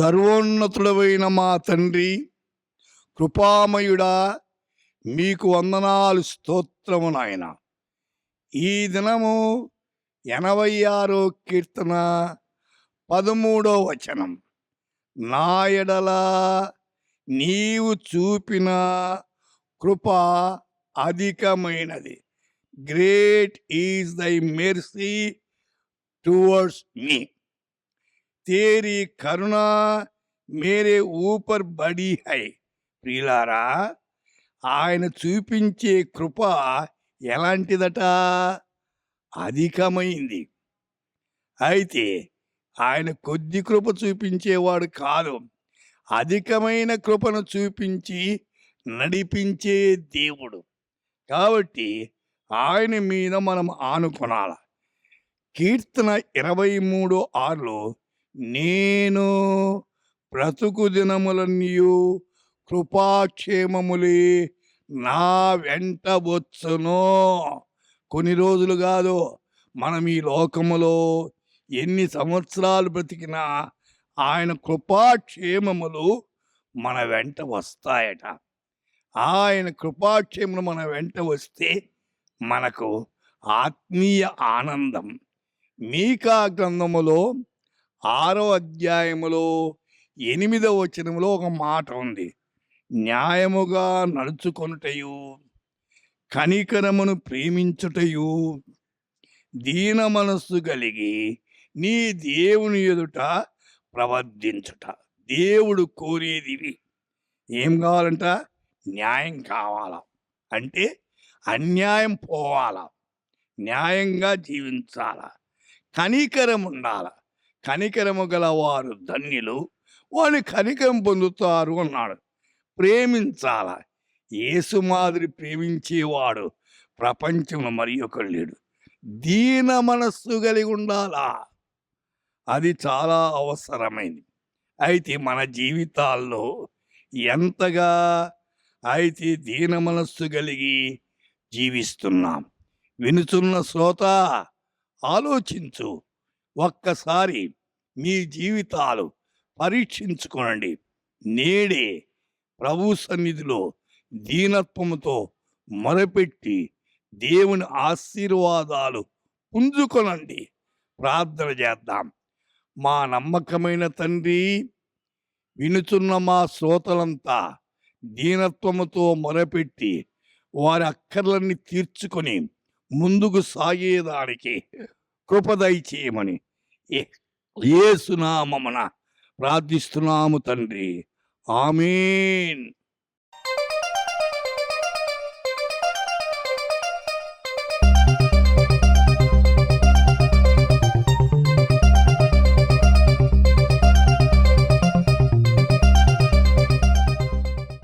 సర్వోన్నతుడవైన మా తండ్రి, కృపామయుడా, మీకు వందనాలు, స్తోత్రము నాయన. ఈ దినము 86వ కీర్తన 13వ వచనం. నా ఎడల నీవు చూపిన కృప అధికమైనది. గ్రేట్ ఈజ్ దై మెర్సీ టువర్డ్స్ మీ. तेरी కరుణ మేరే ఊపర్ బడి హై. ప్రియులారా, ఆయన చూపించే కృప ఎలాంటిదట? అధికమైంది. అయితే ఆయన కొద్ది కృప చూపించేవాడు కాదు, అధికమైన కృపను చూపించి నడిపించే దేవుడు. కాబట్టి ఆయన మీద మనం ఆనుకొనాల. కీర్తన 23:6లో నేను బ్రతుకు దినములన్నీయు కృపాక్షేమములే నా వెంట వచ్చును. కొన్ని రోజులు కాదు, మనం ఈ లోకములో ఎన్ని సంవత్సరాలు బ్రతికినా ఆయన కృపాక్షేమములు మన వెంట వస్తాయట. ఆయన కృపాక్షేమములు మన వెంట వస్తే మనకు ఆత్మీయ ఆనందం. మీకా గ్రంథములో 6వ అధ్యాయములో 8వ వచనములో ఒక మాట ఉంది. న్యాయముగా నడుచుకొనుటయు, కనికరమును ప్రేమించుటయు, దీన మనస్సు కలిగి నీ దేవుని ఎదుట ప్రవర్తించుట. దేవుడు కోరేదివి. ఏం కావాలంట? న్యాయం కావాలా, అంటే అన్యాయం పోవాలా, న్యాయంగా జీవించాలా, కనికరం ఉండాల. కనికరము గలవారు ధన్యులు, వాని కనికరం పొందుతారు అన్నాడు. ప్రేమించాల. యేసు మాదిరి ప్రేమించేవాడు ప్రపంచంలో మరి ఒకడు లేడు. దీన మనస్సు కలిగి ఉండాలా, అది చాలా అవసరమైంది. అయితే మన జీవితాల్లో ఎంతగా అయితే దీన మనస్సు కలిగి జీవిస్తున్నాం? వినుచున్న శ్రోత, ఆలోచించు. ఒక్కసారి మీ జీవితాలు పరీక్షించుకోనండి. నేడే ప్రభు సన్నిధిలో దీనత్వముతో మొరపెట్టి దేవుని ఆశీర్వాదాలు పుంజుకొనండి. ప్రార్థన చేద్దాం. మా నమ్మకమైన తండ్రి, వినుచున్న మా శ్రోతలంతా దీనత్వముతో మొరపెట్టి వారి అక్కర్లన్నీ తీర్చుకొని ముందుకు సాగేదానికి కృప దయచేయమని యేసు నామమున ప్రార్థిస్తున్నాము తండ్రి. ఆమేన్.